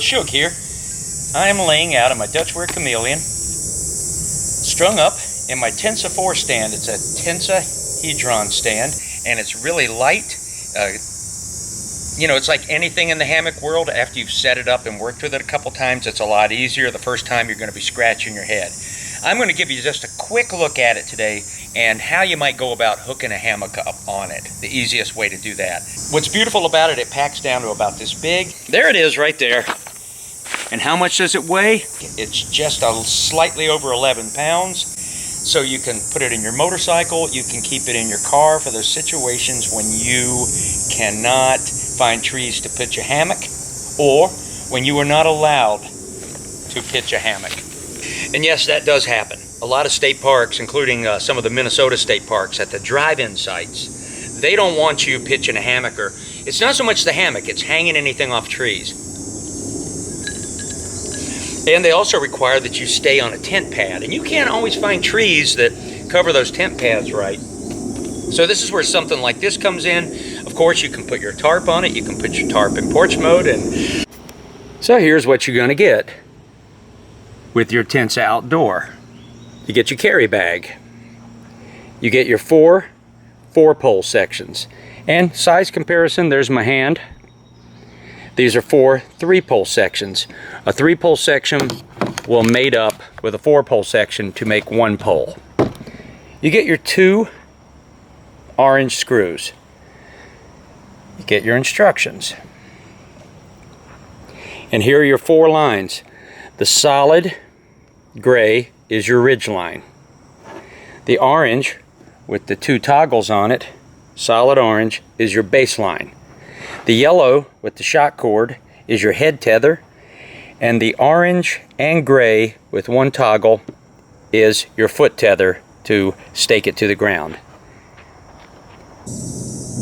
Shug here. I am laying out in my Dutchware Chameleon, strung up in my Tensa 4 stand. It's a Tensahedron stand, and it's really light. You know, it's like anything in the hammock world. After you've set it up and worked with it a couple times, it's a lot easier. The first time you're going to be scratching your head. I'm going to give you just a quick look at it today and how you might go about hooking a hammock up on it. The easiest way to do that. What's beautiful about it, it packs down to about this big. There it is right there. And how much does it weigh? It's just slightly over 11 pounds. So you can put it in your motorcycle, you can keep it in your car for those situations when you cannot find trees to pitch a hammock, or when you are not allowed to pitch a hammock. And yes, that does happen. A lot of state parks, including some of the Minnesota state parks at the drive-in sites, they don't want you pitching a hammock, or it's not so much the hammock, it's hanging anything off trees. And they also require that you stay on a tent pad, and you can't always find trees that cover those tent pads right. So this is where something like this comes in. Of course, you can put your tarp on it, you can put your tarp in porch mode, and so here's what you're gonna get with your Tensa Outdoor. You get your carry bag. You get your four pole sections. And size comparison, there's my hand. These are 4 3-pole sections. A 3-pole section will mate up with a 4-pole section to make 1 pole. You get your 2 orange screws. You get your instructions. And here are your 4 lines. The solid gray is your ridge line. The orange with the 2 toggles on it, solid orange, is your baseline. The yellow with the shock cord is your head tether, and the orange and gray with 1 toggle is your foot tether to stake it to the ground.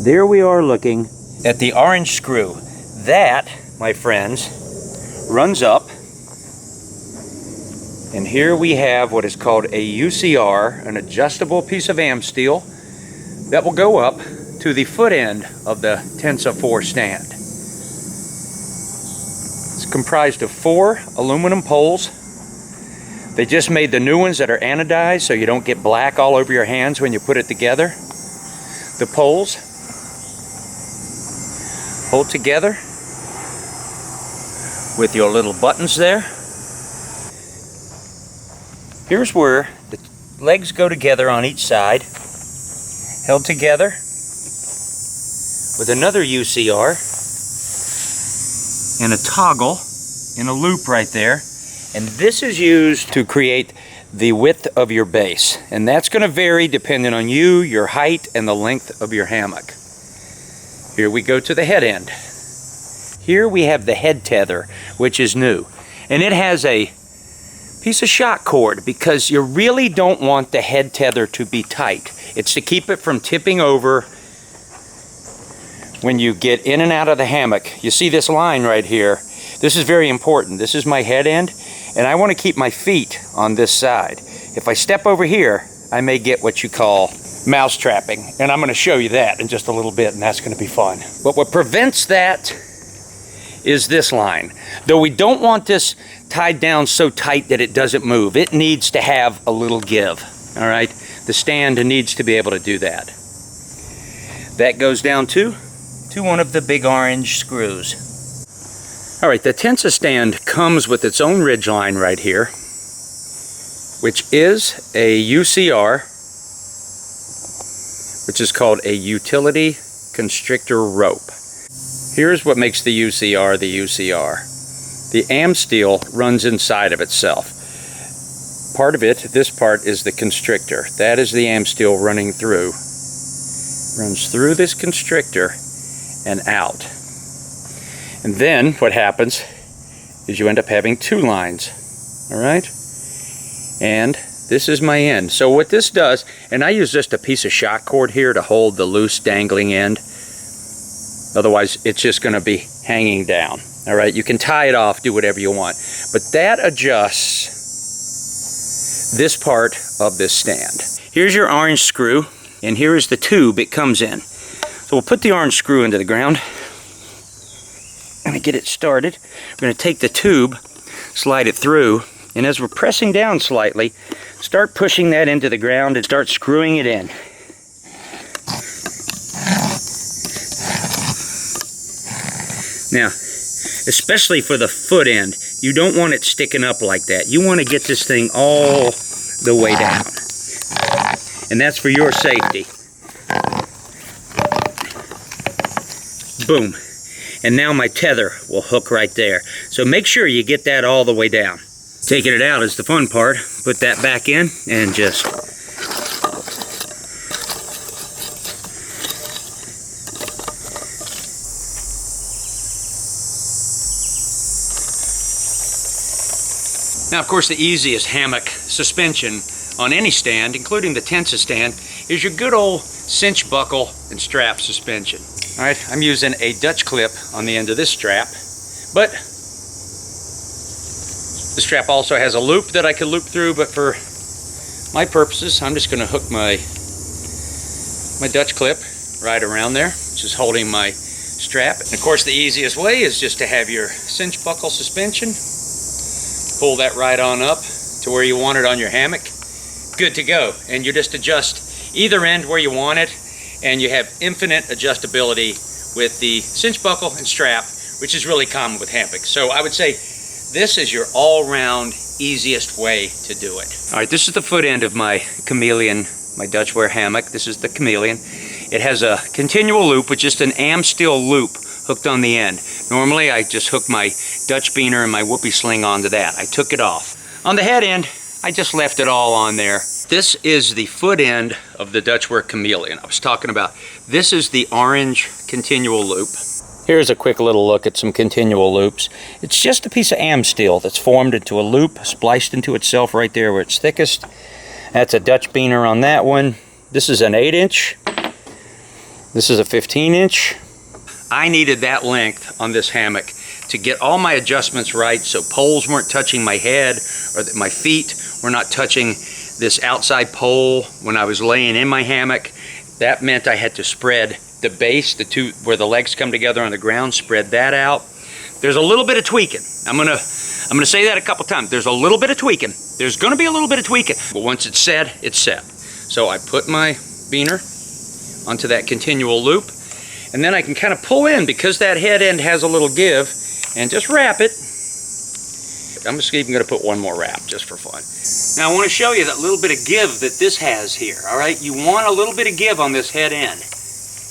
There we are looking at the orange screw. That, my friends, runs up, and here we have what is called a UCR, an adjustable piece of Amsteel that will go up to the foot end of the Tensa 4 stand. It's comprised of 4 aluminum poles. They just made the new ones that are anodized so you don't get black all over your hands when you put it together. The poles hold together with your little buttons there. Here's where the legs go together on each side, held together with another UCR and a toggle in a loop right there. And this is used to create the width of your base. And that's going to vary depending on you, your height, and the length of your hammock. Here we go to the head end. Here we have the head tether, which is new. And it has a piece of shock cord because you really don't want the head tether to be tight. It's to keep it from tipping over when you get in and out of the hammock. You see this line right here. This is very important. This is my head end, and I want to keep my feet on this side. If I step over here, I may get what you call mouse trapping, and I'm going to show you that in just a little bit, and that's going to be fun. But what prevents that is this line. Though we don't want this tied down so tight that it doesn't move. It needs to have a little give. All right? The stand needs to be able to do that. That goes down to one of the big orange screws. All right, the Tensa stand comes with its own ridge line right here, which is a UCR, which is called a utility constrictor rope. Here's what makes the UCR the UCR. The Amsteel runs inside of itself. Part of it, this part, is the constrictor. That is the Amsteel running through. Runs through this constrictor and out. And then what happens is you end up having 2 lines. All right? And this is my end. So what this does, and I use just a piece of shock cord here to hold the loose dangling end. Otherwise, it's just going to be hanging down. All right? You can tie it off, do whatever you want. But that adjusts this part of this stand. Here's your orange screw, and here is the tube it comes in. So we'll put the orange screw into the ground, going to get it started. We're going to take the tube, slide it through, and as we're pressing down slightly, start pushing that into the ground and start screwing it in. Now, especially for the foot end, you don't want it sticking up like that. You want to get this thing all the way down. And that's for your safety. Boom. And now my tether will hook right there. So make sure you get that all the way down. Taking it out is the fun part. Put that back in and just now, of course, the easiest hammock suspension on any stand, including the Tensa stand, is your good old cinch buckle and strap suspension. All right, I'm using a Dutch clip on the end of this strap, but the strap also has a loop that I could loop through, but for my purposes, I'm just going to hook my Dutch clip right around there, which is holding my strap. And of course, the easiest way is just to have your cinch buckle suspension. Pull that right on up to where you want it on your hammock. Good to go. And you just adjust either end where you want it, and you have infinite adjustability with the cinch buckle and strap, which is really common with hammocks. So I would say this is your all-round easiest way to do it. All right, this is the foot end of my Chameleon, my Dutchware hammock. This is the Chameleon. It has a continual loop with just an Amsteel loop hooked on the end. Normally I just hook my Dutch Beaner and my whoopee sling onto that. I took it off. On the head end, I just left it all on there. This is the foot end of the Dutchware Chameleon I was talking about. This is the orange continual loop. Here's a quick little look at some continual loops. It's just a piece of Amsteel that's formed into a loop, spliced into itself right there where it's thickest. That's a Dutch Beaner on that one. This is an 8-inch. This is a 15-inch. I needed that length on this hammock to get all my adjustments right, so poles weren't touching my head or that my feet were not touching this outside pole when I was laying in my hammock. That meant I had to spread the base, the two where the legs come together on the ground, spread that out. There's a little bit of tweaking. I'm gonna say that a couple times. There's a little bit of tweaking. There's gonna be a little bit of tweaking, but once it's set, it's set. So I put my Beaner onto that continual loop, and then I can kind of pull in because that head end has a little give, and just wrap it. I'm just even going to put one more wrap just for fun. Now I want to show you that little bit of give that this has here. All right, you want a little bit of give on this head end.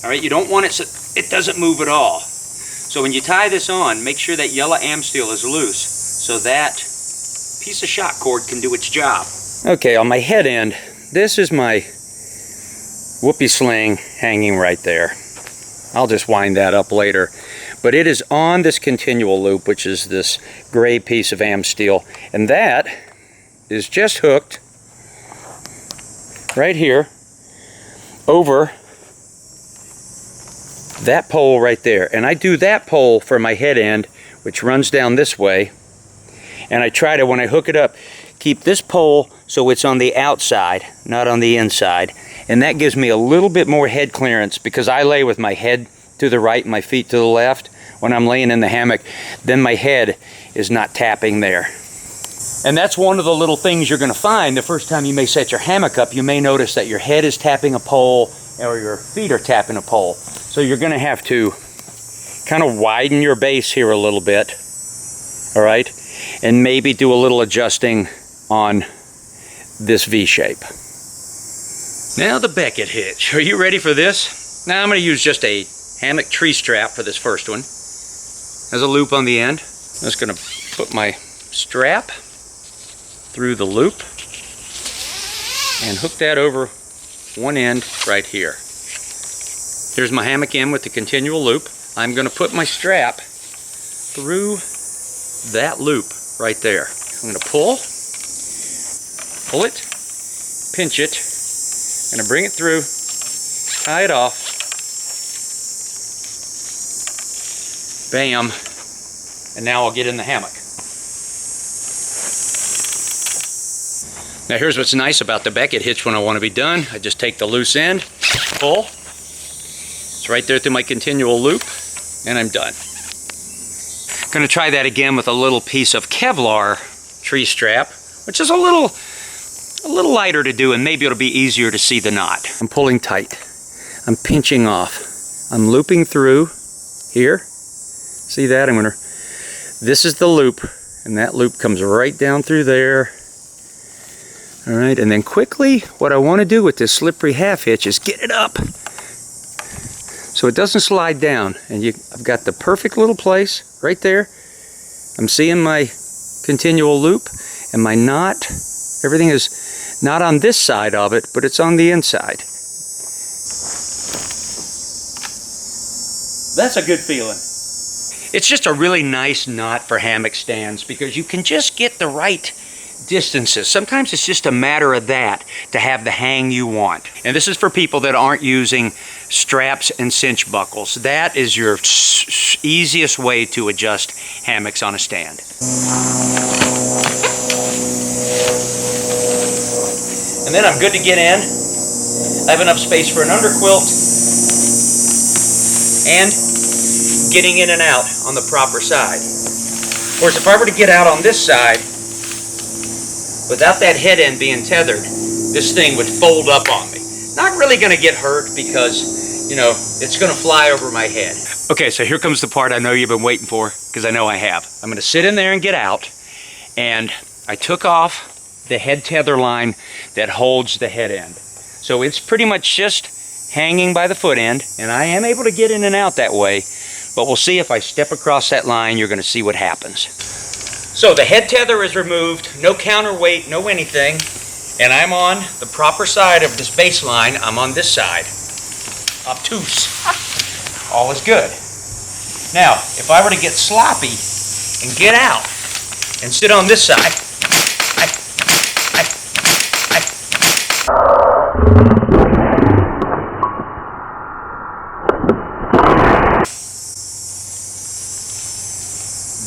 All right, you don't want it so it doesn't move at all. So when you tie this on, make sure that yellow Amsteel is loose so that piece of shot cord can do its job. Okay, on my head end, this is my whoopee sling hanging right there. I'll just wind that up later. But it is on this continual loop, which is this gray piece of Amsteel, and that is just hooked right here over that pole right there. And I do that pole for my head end, which runs down this way, and I try to, when I hook it up, keep this pole so it's on the outside, not on the inside. And that gives me a little bit more head clearance because I lay with my head to the right and my feet to the left when I'm laying in the hammock. Then my head is not tapping there. And that's one of the little things you're going to find the first time you may set your hammock up. You may notice that your head is tapping a pole or your feet are tapping a pole. So you're going to have to kind of widen your base here a little bit. All right? And maybe do a little adjusting on this V-shape. Now the Beckett hitch. Are you ready for this? Now I'm going to use just a hammock tree strap for this first one. Has a loop on the end. I'm just going to put my strap through the loop and hook that over one end right here. Here's my hammock end with the continual loop. I'm going to put my strap through that loop right there. I'm going to pull it, pinch it, I'm going to bring it through, tie it off, bam, and now I'll get in the hammock. Now here's what's nice about the Beckett hitch when I want to be done. I just take the loose end, pull, it's right there through my continual loop, and I'm done. I'm going to try that again with a little piece of Kevlar tree strap, which is a little lighter to do, and maybe it'll be easier to see the knot. I'm pulling tight. I'm pinching off. I'm looping through here. See that? This is the loop, and that loop comes right down through there. All right, and then quickly, what I want to do with this slippery half hitch is get it up so it doesn't slide down. And I've got the perfect little place right there. I'm seeing my continual loop, and my knot, everything is not on this side of it, but it's on the inside. That's a good feeling. It's just a really nice knot for hammock stands because you can just get the right distances. Sometimes it's just a matter of that to have the hang you want. And this is for people that aren't using straps and cinch buckles. That is your easiest way to adjust hammocks on a stand. And then I'm good to get in. I have enough space for an underquilt and getting in and out on the proper side. Of course, if I were to get out on this side, without that head end being tethered, this thing would fold up on me. Not really going to get hurt because, you know, it's going to fly over my head. Okay, so here comes the part I know you've been waiting for, because I know I have. I'm going to sit in there and get out, and I took off the head tether line that holds the head end. So it's pretty much just hanging by the foot end, and I am able to get in and out that way, but we'll see if I step across that line, you're going to see what happens. So the head tether is removed, no counterweight, no anything, and I'm on the proper side of this baseline. I'm on this side. Obtuse. All is good. Now, if I were to get sloppy and get out and sit on this side,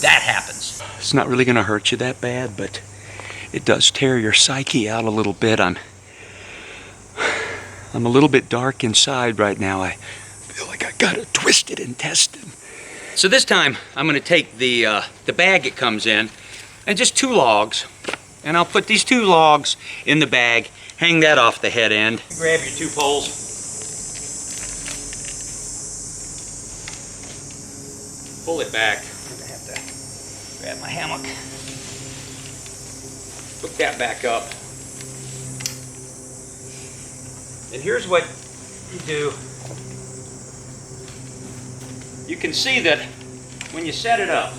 that happens. It's not really going to hurt you that bad, but it does tear your psyche out a little bit. I'm a little bit dark inside right now. I feel like I got a twisted intestine. So this time I'm going to take the bag it comes in and just 2 logs, and I'll put these 2 logs in the bag, hang that off the head end. Grab your 2 poles. Pull it back. Grab my hammock, hook that back up, and here's what you do. You can see that when you set it up,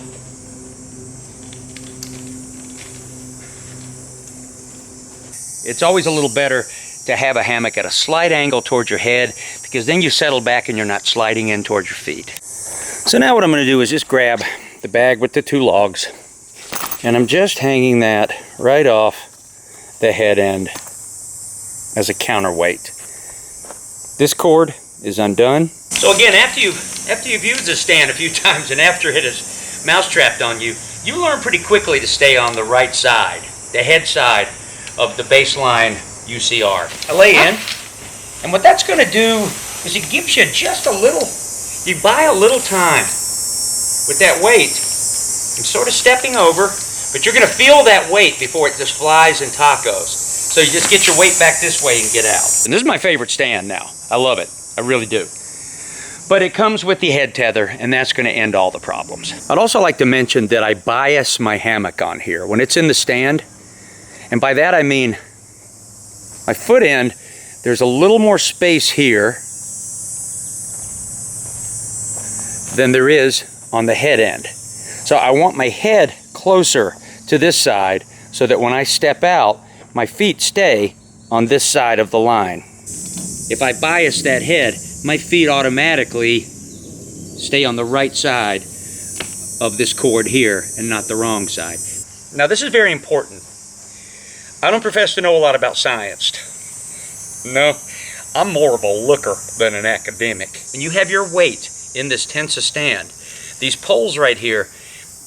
it's always a little better to have a hammock at a slight angle towards your head, because then you settle back and you're not sliding in towards your feet. So now what I'm going to do is just grab the bag with the 2 logs, and I'm just hanging that right off the head end as a counterweight. This cord is undone. So again, after you've used this stand a few times and after it is mousetrapped on you, you learn pretty quickly to stay on the right side, the head side of the baseline UCR. I lay in, and what that's going to do is it gives you just a little, you buy a little time with that weight. I'm sort of stepping over, but you're going to feel that weight before it just flies and tacos. So you just get your weight back this way and get out. And this is my favorite stand now. I love it. I really do. But it comes with the head tether, and that's going to end all the problems. I'd also like to mention that I bias my hammock on here when it's in the stand. And by that I mean my foot end, there's a little more space here than there is on the head end. So I want my head closer to this side so that when I step out, my feet stay on this side of the line. If I bias that head, my feet automatically stay on the right side of this cord here and not the wrong side. Now this is very important. I don't profess to know a lot about science. No, I'm more of a looker than an academic. When you have your weight in this Tensa stand, these poles right here,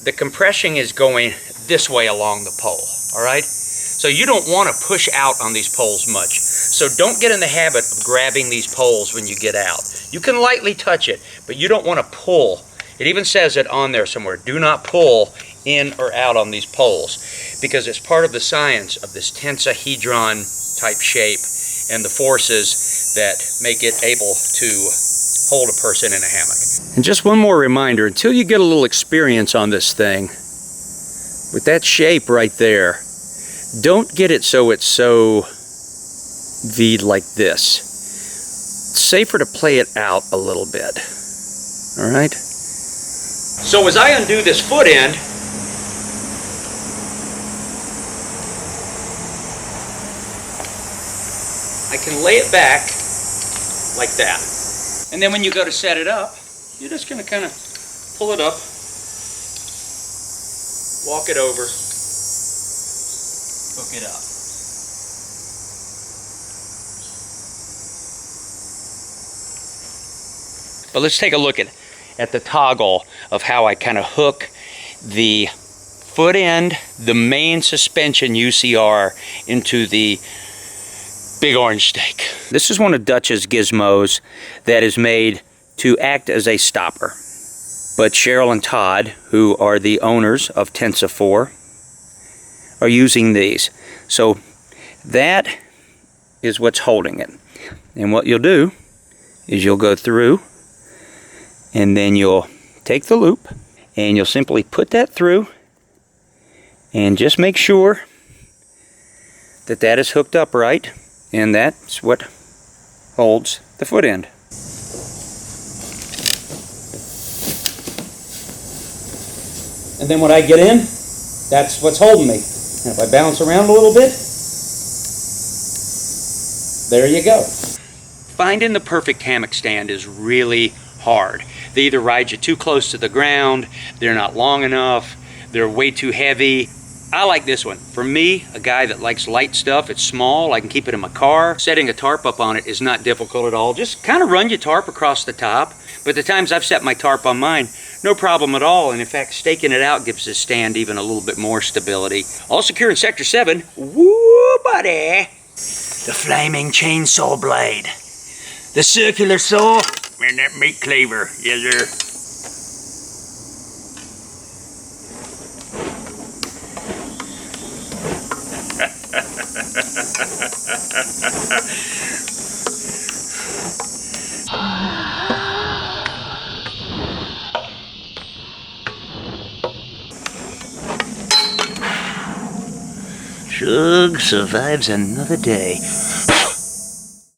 the compression is going this way along the pole, all right? So you don't want to push out on these poles much. So don't get in the habit of grabbing these poles when you get out. You can lightly touch it, but you don't want to pull It even says it on there somewhere. Do not pull in or out on these poles, because it's part of the science of this tensahedron type shape and the forces that make it able to hold a person in a hammock. And just one more reminder, until you get a little experience on this thing, with that shape right there, don't get it so it's so V'd like this. It's safer to play it out a little bit. All right? So as I undo this foot end, I can lay it back like that. And then when you go to set it up, you're just going to kind of pull it up, walk it over, hook it up. But let's take a look at the toggle of how I kind of hook the foot end, the main suspension UCR, into the big orange stake. This is one of Dutch's gizmos that is made to act as a stopper. But Cheryl and Todd, who are the owners of Tensa 4, are using these. So that is what's holding it. And what you'll do is you'll go through, and then you'll take the loop and you'll simply put that through, and just make sure that that is hooked up right, and that's what holds the foot end. And then when I get in, that's what's holding me. And if I bounce around a little bit, there you go. Finding the perfect hammock stand is really hard. They either ride you too close to the ground, they're not long enough, they're way too heavy. I like this one. For me, a guy that likes light stuff, it's small, I can keep it in my car. Setting a tarp up on it is not difficult at all. Just kind of run your tarp across the top. But the times I've set my tarp on mine, no problem at all. And in fact, staking it out gives this stand even a little bit more stability. All secure in Sector 7. Woo, buddy! The flaming chainsaw blade. The circular saw, and that meat cleaver. Yes, sir. Shug survives another day.